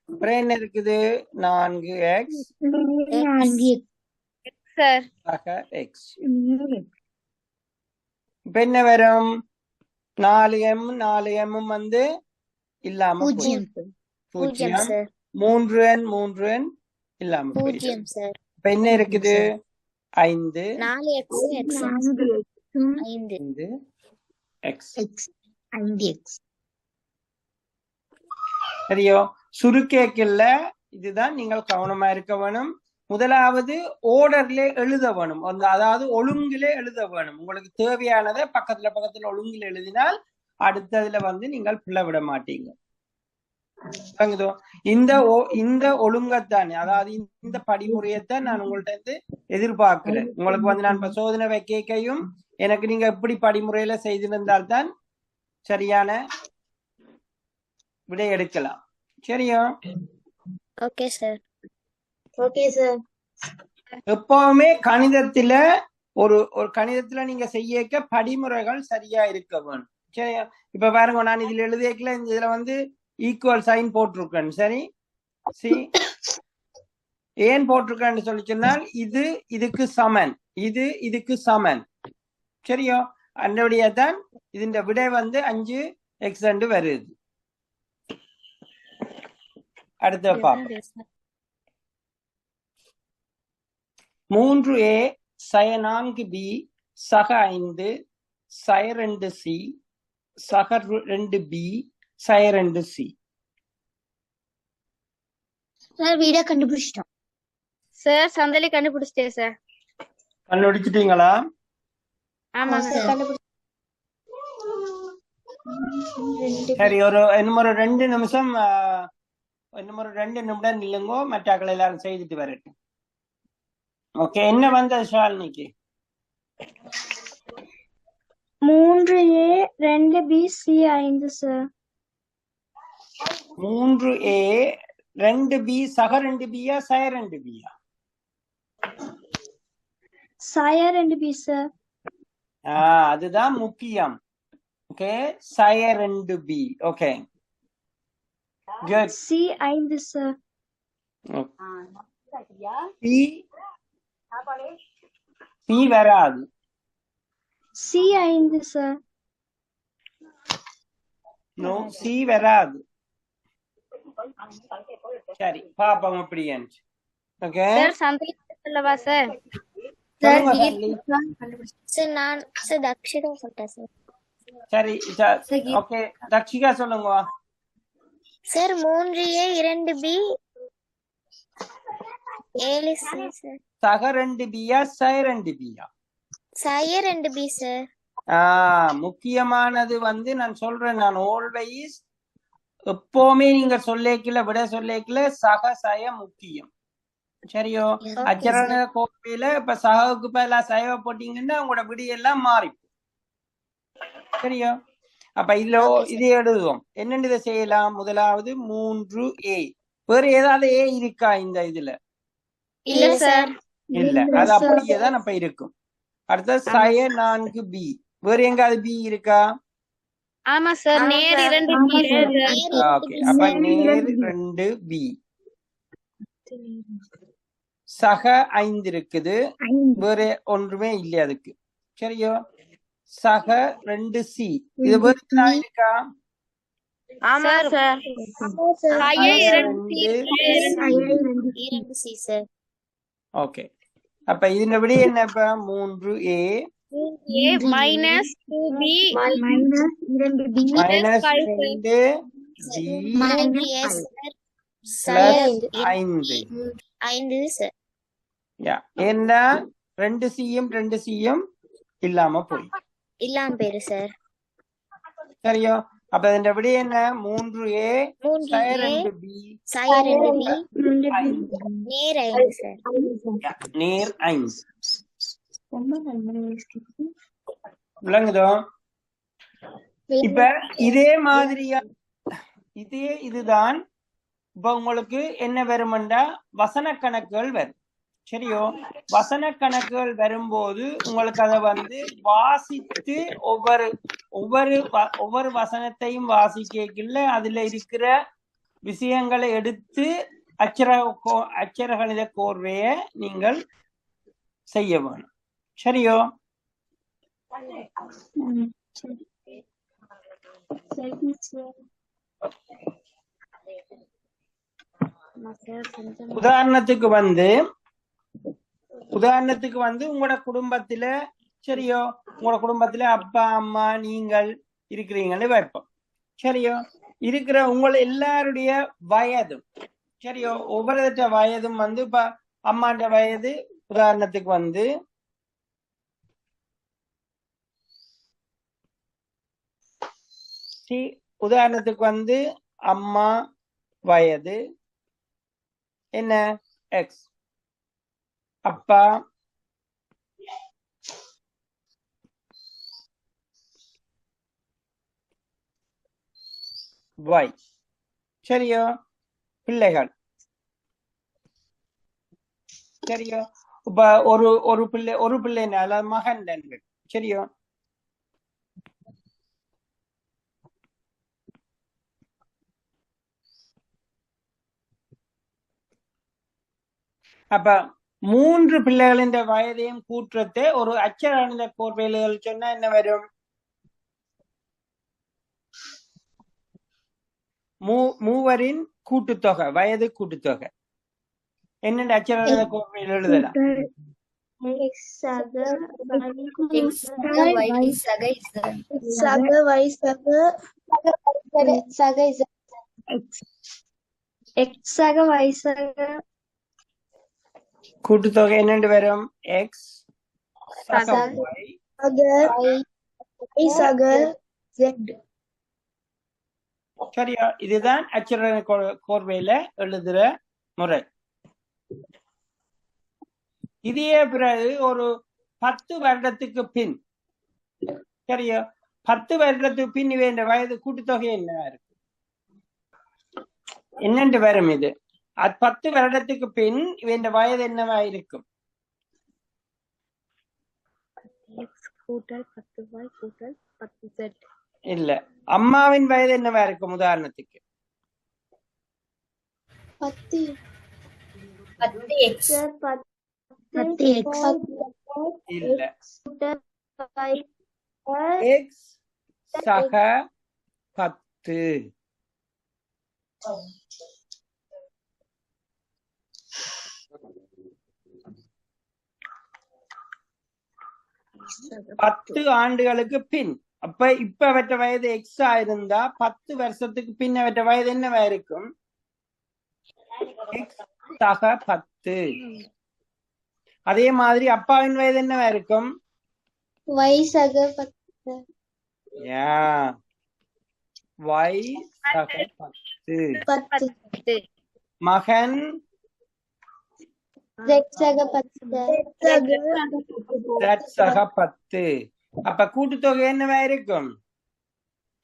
அப்புறம் என்ன இருக்குது 4x சார் சக x. இப்ப என்ன வரும்? 4m 4m வந்து இல்லாம பூஜ்ஜியம். பூஜ்ஜியம். சார். 3n இல்லாம போயிடும். பூஜ்ஜியம் சார். இப்ப என்ன இருக்குது 5 4x x 5. x. சரியோ? சுருக்கேக்கல்ல இதுதான் நீங்கள் கவனமா இருக்க வேணும். முதலாவது ஓர்டர்ல எழுத வேணும், அதாவது ஒழுங்கிலே எழுத வேணும். உங்களுக்கு தேவையானதை பக்கத்துல ஒழுங்கில் எழுதினால் அடுத்ததுல வந்து நீங்கள் பிள்ளை விட மாட்டீங்க. இந்த ஒழுங்கத்தானே, அதாவது இந்த படிமுறையத்தான் நான் உங்கள்ட்ட இருந்து எதிர்பார்க்கிறேன். உங்களுக்கு வந்து நான் இப்ப சோதனை வைக்கையும் எனக்கு நீங்க எப்படி படிமுறையில செய்திருந்தால்தான் சரியான விடை எடுக்கலாம். சரியா? Okay sir. Okay sir. எப்பவுமே கணிதத்துல ஒரு கணிதத்துல நீங்க செய்ய படிமுறைகள் சரியா இருக்க வேணும். சரியா? இப்ப பாருங்க, நான் இதுல எழுதியக்கல, இதுல வந்து ஈக்குவல் சைன் போட்டிருக்கேன். சரி, ஏன் போட்டிருக்கேன்னு சொல்லி சொன்னால் இது இதுக்கு சமன், இது இதுக்கு சமன். சரியோ? அந்தபடியா தான் இதன் விடை வந்து 5x வருது. அடுத்த பார்ப்போம். 3a சய 4b சக 5 சய 2c சக 2b சய 2c. சார் வீட கண்டுபிடிச்சிட்டோம். சார் சந்தலி கண்டுபிடிச்சிட்டேன் சார். கண்டுபிடிச்சிட்டீங்களா? ஆமா சார். சரி, இன்னும் ஒரு 2 நிமிஷம், இன்னும் ஒரு 2 நிமிடம் நில்லுங்கோ, மற்றாக்கள் எல்லாரும் செய்துட்டு வரட்டும். ஓகே, என்ன வந்தது ஷாலினிக்கு? 3a 2b c 5 sir. 3a 2b சக 2bயா சய 2bயா? சய 2b சார். அதுதான் முக்கியம். ஓகே, சய 2b. Okay good. c 5 sir. p வராது. c 5 sir. நோ, c வராது. சரி, பாப்போம் எப்படி. ஓகே சார் சந்தலி சொல்லவா சார்? சார் சார் நான் சார் தக்ஷிகா சொல்லிட்டேன் சார். சரி, ஓகே தக்ஷிகா சொல்லுங்க. Sir 3a 2b 7c sir. சக 2bயா சய 2bயா? சய 2b சார். முக்கியமானது வந்து நான் சொல்றேன், நான் ஆல்வேஸ் எப்பவுமே நீங்க விட சொல்லிக்கல சக சய முக்கியம். சரியோ? அச்சரண கோப்பையில இப்ப சகவுக்கு பதிலா சயவ போட்டீங்கன்னா உங்களோட விடியெல்லாம் மாறி. சரியோ? அப்ப இதுல இது எழுதுவோம். என்னென்னு இதை செய்யலாம்? முதலாவது 3a. வேற ஏதாவது a இருக்கா இந்த இதுல? இல்ல சார். இல்ல, அது அப்படியேதான் அப்ப இருக்கும். அடுத்த சய 4b. வேற எங்காவது b இருக்கா? ஆமா சார், நேர் 2b. ஓகே, அப்ப நேர் 2b. சக 5 இருக்குது, வேற ஒன்றுமே இல்லை அதுக்கு. சரியோ? சக 2C. இது வேறுதா இருக்கா? ஆமா சார் சி சார். ஓகே. அப்ப இதன் விட என்ன? இப்ப 3A minus 2B minus 2B minus 2B plus 5. 5 sir. ஏன்னா 2Cயும் இல்லாம போய் இல்லாம பேரு சார். சரியோ? அப்ப இதன் விட என்ன? 3A sin 2B sin 2B நேர் 5 சார். நேர் 5. விளங்குதோ? இப்ப இதே மாதிரியா இதுதான் இப்ப உங்களுக்கு என்ன வருமெண்டா வசன கணக்குகள் வரும். சரியோ? வசன கணக்குகள் வரும்போது உங்களுக்கு அதை வாசித்து ஒவ்வொரு வசனத்தையும் வாசிக்கல அதுல இருக்கிற விஷயங்களை எடுத்து அச்சரகணித கோர்வைய நீங்கள் செய்ய வேணும். சரியோ? உதாரணத்துக்கு உங்களோட குடும்பத்துல சரியோ உங்களோட குடும்பத்துல அப்பா அம்மா நீங்கள் இருக்கிறீங்கன்னு வைப்போம். சரியோ? இருக்கிற உங்களை எல்லாருடைய வயதும் சரியோ ஒவ்வொரு வயதும் இப்ப அம்மாண்ட வயது உதாரணத்துக்கு உதாரணத்துக்கு அம்மா வயது என்ன? எக்ஸ். அப்பா Y. சரியோ? பிள்ளைகள் சரியோ? இப்ப ஒரு பிள்ளை மகன் சரியோ? அப்ப 3 பிள்ளைகளின் வயதையும் கூற்றத்தை ஒரு அச்சரகணித கோர்வையில் சொன்னா என்ன வரும்? மூவரின் கூட்டுத்தொகை வயது கூட்டுத்தொகை என்ன அச்சரகணித கோர்வையில் எழுதலாம்? கூட்டுத்தொகை என்னென்று வரும்? எக்ஸ் சக Z. சரியா? இதுதான் அச்சரகணித கோர்வையில எழுதுற முறை. இதே பிறகு ஒரு 10 வருடத்துக்கு பின் சரியா 10 வருடத்துக்கு பின் இவன் வயது கூட்டுத்தொகை என்னவா இருக்கு? என்னென்று வரும் இது? 10 வருடத்துக்கு பின் இவன் வயது என்னவா இருக்கும்? இல்ல, அம்மாவின் வயது என்னவா இருக்கும்? உதாரணத்துக்கு 10x இல்ல, எக்ஸ் சக 10. பத்து ஆண்டுகளுக்கு பின். அப்ப இப்ப அவற்ற வயது எக்ஸா இருந்தா 10 வருஷத்துக்கு பின் அவற்ற வயது என்னவா இருக்கும்? எக்ஸ் சக 10. அதே மாதிரி அப்பாவின் வயது என்னவா இருக்கும்? Y சக 10. Y சக 10. மகன் Z சக 10. Z சக 10. அப்ப கூட்டுத்தொகை என்னவா இருக்கும்?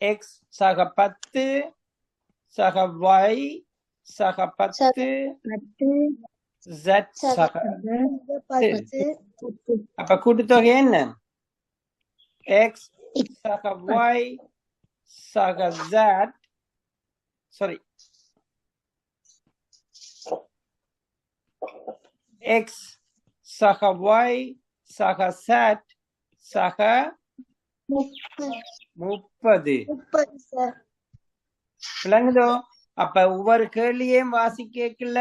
எக்ஸ் சக 10 சக Y சக 10 Z சக 10. அப்ப கூட்டுத்தொகை என்ன? எக்ஸ் சக Y சக Z எக்ஸ் சக Y சக Z சக 30. சார். விளங்குதோ? அப்ப ஒவ்வொரு கேள்வியையும் வாசிக்கல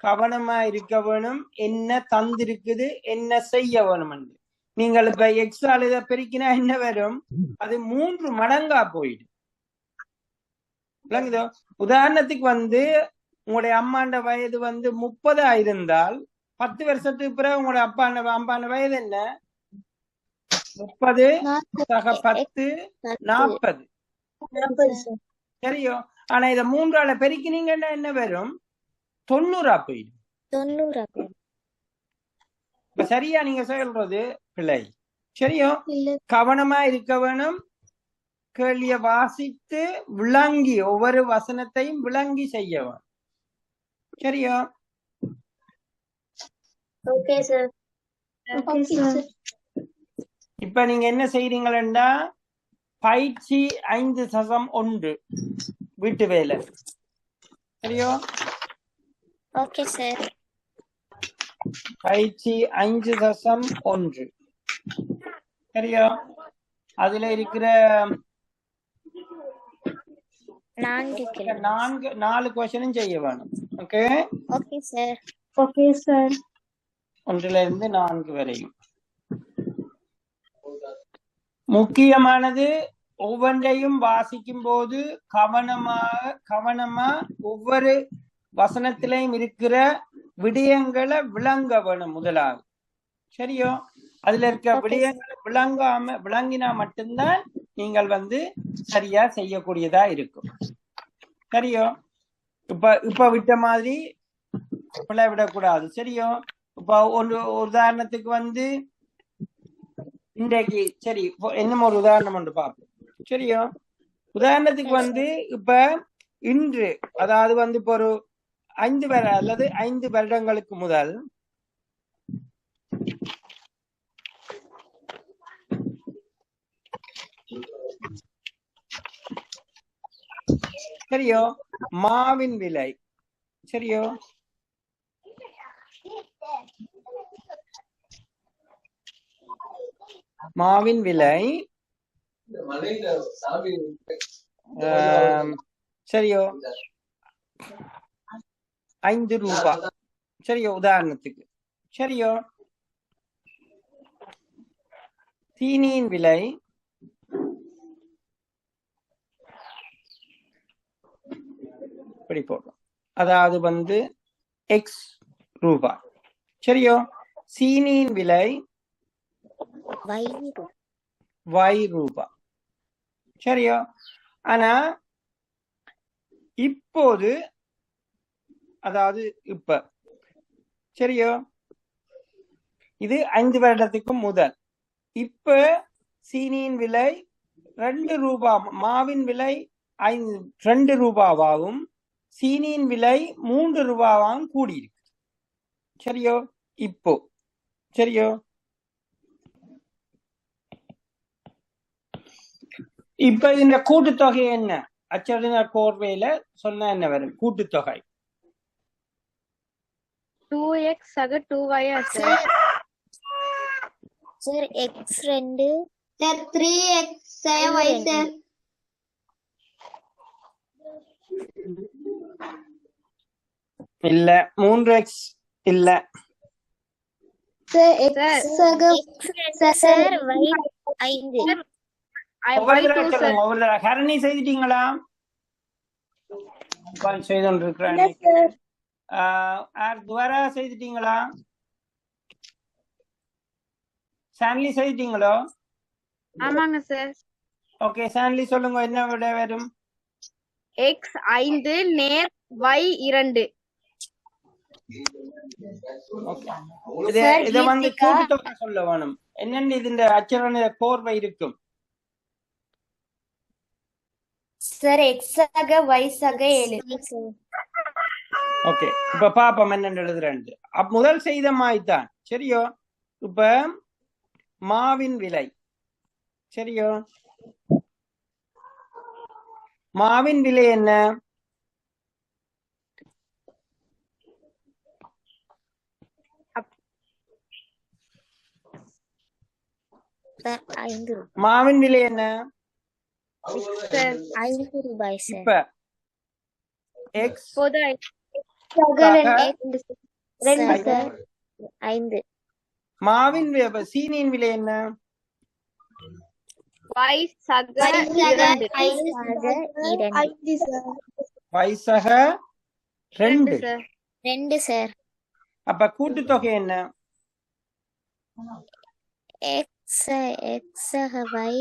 கவனமா இருக்க வேணும். என்ன தந்திருக்குது, என்ன செய்ய வேணும். நீங்கள் இப்ப எக்ஸால் இதை பெருக்கினா என்ன வரும்? அது 3 மடங்கா போயிடும். விளங்குதோ? உதாரணத்துக்கு உங்களுடைய அம்மாண்ட வயது 30 இருந்தால் 10 வருஷத்துக்கு பிறகு உங்களுடைய அம்பாண்ட வயது என்ன? 30 சக 10 40. சரியோ? ஆனா இத 3ஆல பெருக்கினீங்கன்னா என்ன வரும்? 90 போயிடும். 90 இப்ப சரியா நீங்க சொல்றது பிள்ளை. சரியோ? கவனமா இருக்க வேணும். கேள்விய வாசித்து விளங்கி ஒவ்வொரு வசனத்தையும் விளங்கி செய்ய வேணும். சரியோ? Okay sir. இப்ப நீங்க என்ன செய்றீங்களா? பயிற்சி 5.1 வீட்டு வேலை. சரியோ? Okay sir. பயிற்சி 5.1 சரியோ? அதுல இருக்கிற 4 கொஸ்டினும் செய்ய வேணும். Okay? Okay sir. Okay sir. 1 இருந்து 4 வரையும். முக்கியமானது ஒவ்வொன்றையும் வாசிக்கும் போது கவனமா ஒவ்வொரு வசனத்திலையும் இருக்கிற விடயங்களை விளங்க வேணும் முதலாவது. சரியோ? அதுல இருக்க விடயங்களை விளங்கினா மட்டும்தான் நீங்கள் சரியா செய்யக்கூடியதா இருக்கும். சரியோ? இப்ப விட்ட மாதிரி விடக்கூடாது. சரியோ? இப்ப ஒரு உதாரணத்துக்கு இன்றைக்கு சரி இன்னும் ஒரு உதாரணம் ஒன்று பார்ப்போம். சரியோ? உதாரணத்துக்கு இப்ப இன்று, அதாவது இப்ப ஒரு 5 வருடங்களுக்கு முதல் சரியோ மாவின் விலை சரியோ மாவின் விலை சரியோ 5 ரூபாய் சரியோ உதாரணத்துக்கு. சரியோ சீனியின் விலை இப்படி போடுறோம், அதாவது எக்ஸ் ரூபாய். சரியோ சீனியின் விலை Y ரூபாய். சரியோ ஆனா இப்போது அதாவது இப்ப சரியோ இது 5 வருடத்துக்கு முதல். இப்ப சீனியின் விலை 2 ரூபாய், மாவின் விலை 2 ரூபாவாகவும் சீனியின் விலை 3 ரூபாவாகவும் கூடியிருக்கு. சரியோ இப்போ சரியோ இப்ப இந்த கூட்டுத்தொகை என்ன? அச்சடினார் கோர்வையில சொன்ன என்ன வரும் கூட்டுத்தொகை? 2x சக 2y sir. Sir x 2 sir 3x சக y சார். இல்ல 3x இல்ல சார் x சக சார் y 5. ஒவ்வொரு ஹரணி செய்துட்டீங்களா? செய்தோன்றிருக்கிறேன். துவாரா செய்துட்டீங்களா? சான்லி செய்துட்டீங்களோ? ஆமாங்க சார். ஓகே சான்லி சொல்லுங்க, என்ன விட வரும்? x 5 நேர் y 2. இத கூட்டுத்தொகை சொல்ல வேணும். என்னென்ன இதுல அச்சரண கோர்வை இருக்கும்? சார் x சக y சக 7. ஓகே இப்ப பாப்போம் என்னென்னு எழுதுறேன். முதல் செய்த மாய்தான். சரியோ இப்ப மாவின் விலை சரியோ மாவின் விலை என்ன? சார் 5 ரூபாய் மாவின் விலை என்ன? சார் 5 ரூபாய் சார் இப்ப எக்ஸ் பொது சார் 5 மாவின் சீனியின் விலை என்ன? y சக 2 வைசக 2. சார் 2 சார் அப்ப கூட்டுத்தொகை என்ன? x y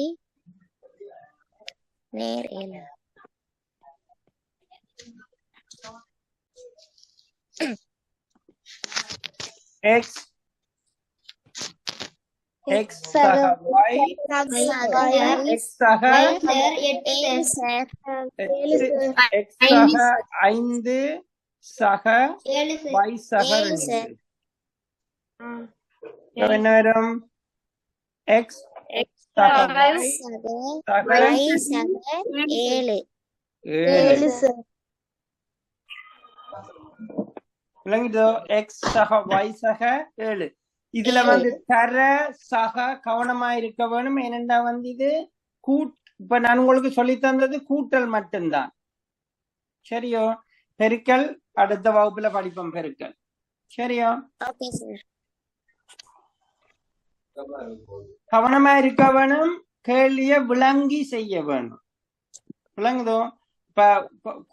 நேர் 7 எக்ஸ் எக்ஸ் சக y எக்ஸ் சக 7 சார் எக்ஸ் சக 5 சக y சக 2. என்ன வரும்? எக்ஸ் சக y சக y சக 7 7. விளங்கிட்டோ? எக்ஸ் சக y சக 7. இதுல வந்து தர சக கவனமா இருக்க வேணும். ஏனென்றா வந்து இது இப்ப நான் உங்களுக்கு சொல்லி தந்தது கூட்டல் மட்டும்தான். சரியோ? பெருக்கல் அடுத்த வகுப்புல படிப்போம். பெருக்கல் சரியோ? ஓகே சார் கவனமா இருக்க வேணும். கேள்விய விளங்கி செய்ய வேணும். விளங்குதோ? இப்ப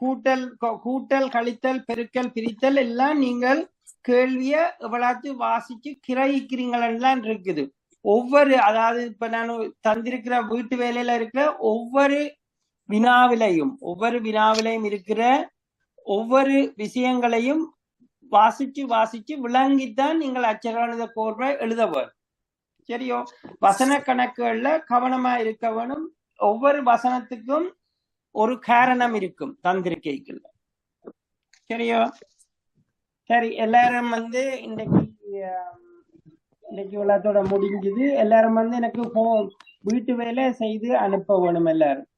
கூட்டல் கழித்தல் பெருக்கல் பிரித்தல் எல்லாம் நீங்கள் கேள்விய எவ்வளவு வாசிச்சு கிரகிக்கிறீங்களெல்லாம் இருக்குது. அதாவது இப்ப நான் தந்திருக்கிற வீட்டு வேலையில இருக்கிற ஒவ்வொரு வினாவிலையும் இருக்கிற ஒவ்வொரு விஷயங்களையும் வாசிச்சு விளங்கித்தான் நீங்கள் அச்சரகணித கோர்வை எழுத வேணும். சரியோ? வசன கணக்குகள்ல கவனமா இருக்க வேணும். ஒவ்வொரு வசனத்துக்கும் ஒரு காரணம் இருக்கும் தந்திருக்கைக்குள்ள. சரியோ? சரி, எல்லாரும் வந்து இன்னைக்கு உள்ளத்தோட முடிஞ்சது. எல்லாரும் வந்து எனக்கு வீட்டு வேலை செய்து அனுப்ப வேணும்.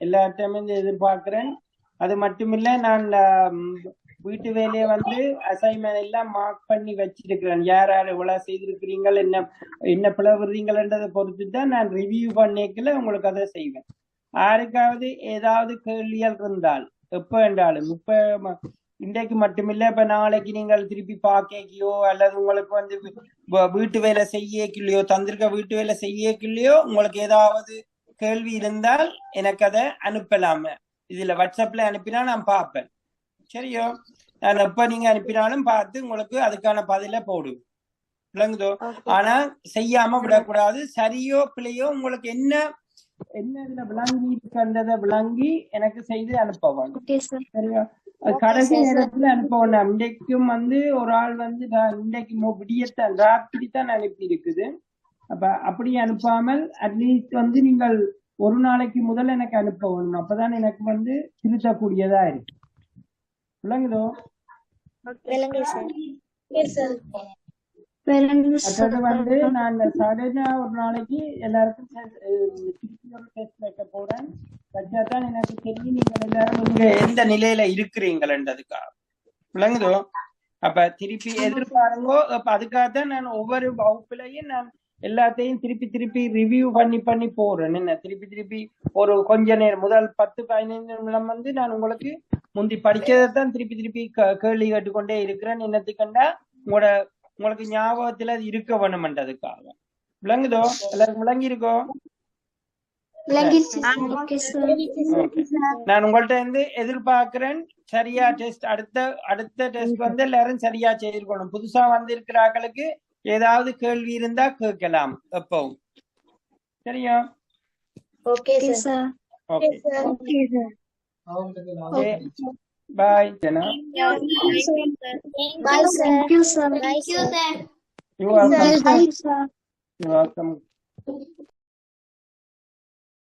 எல்லார்ட்டையுமே எதிர்பார்க்கிறேன். அது மட்டுமில்ல, நான் வீட்டு வேலையை வந்து அசைன்மெண்ட் எல்லாம் மார்க் பண்ணி வச்சிருக்கிறேன். யார் எவ்வளவு செய்திருக்கிறீங்கள், என்ன பிளவுறீங்கன்றதை பொறுத்து தான் நான் ரிவ்யூ பண்ணிக்கல உங்களுக்கு அதை செய்வேன். யாருக்காவது ஏதாவது கேள்விகள் இருந்தால் எப்ப என்றாலும் இன்றைக்கு மட்டுமில்ல, இப்ப நாளைக்கு நீங்கள் திருப்பி பார்க்கையோ அல்லது உங்களுக்கு வந்து வீட்டு வேலை செய்யலையோ தந்திருக்க வீட்டு வேலை செய்யலையோ உங்களுக்கு ஏதாவது கேள்வி இருந்தால் எனக்கு அதை அனுப்பலாம. இதுல வாட்ஸ்அப்ல அனுப்பினா நான் பார்ப்பேன். சரியோ? நான் எப்ப நீங்க அனுப்பினாலும் பார்த்து உங்களுக்கு அதுக்கான பதில போடுவேன். விளங்குதோ? ஆனா செய்யாம விடக்கூடாது. சரியோ பிள்ளையோ உங்களுக்கு என்ன இதுல விளங்கி இருக்கின்றத விளங்கி எனக்கு செய்து அனுப்பவாங்க. சரியா? கடைசி நேரத்துல அனுப்ப. இன்றைக்கும் வந்து ஒரு ஆள் வந்து இன்றைக்கு விடியத்தான் ராத்திரித்தான் அனுப்பி இருக்குது. அப்ப அப்படி அனுப்பாமல் அட்லீஸ்ட் வந்து நீங்கள் ஒரு நாளைக்கு முதல்ல எனக்கு அனுப்ப வேணும். அப்பதான் எனக்கு வந்து திருத்தக்கூடியதா இருக்கு. விளங்குதோ? அடுத்தது வந்து நான் சடனா ஒரு நாளைக்கு எல்லாருக்கும் டெஸ்ட் வைக்க போறேன். வச்சாதான் எனக்கு தெரியும் நீங்கள் எல்லாரும் நீங்க எந்த நிலையில இருக்கிறீங்கன்றதுக்காக. விளங்குதோ? அப்ப திருப்பி எதிர்பாருங்கோ. அப்ப அதுக்காகத்தான் நான் ஒவ்வொரு வகுப்புலையும் நான் எல்லாத்தையும் திருப்பி ரிவ்யூ பண்ணி போறேன். என்ன திருப்பி ஒரு கொஞ்ச நேரம் முதல் 10-15 நிமிடம் வந்து நான் உங்களுக்கு முந்தி படிச்சதான் திருப்பி கேள்வி கேட்டுக்கொண்டே இருக்கிறேன். என்னத்துக்கண்டா உங்களுக்கு ஞாபகத்துல அது இருக்க வேணும்ன்றதுக்காக. விளங்குதோ? எல்லாருக்கும் விளங்கி இருக்கோ? நான் உங்கள்ட்ட இருந்து எதிர்பார்க்கிறேன். சரியா டெஸ்ட் அடுத்த டெஸ்ட் வந்து எல்லாரும் சரியா செய்திருக்கணும். புதுசா வந்திருக்கிறார்களுக்கு ஏதாவது கேள்வி இருந்தா கேட்கலாம் எப்பவும். சரியா? Okay sir. Okay bye. Bye sir. Thank you sir. You're welcome.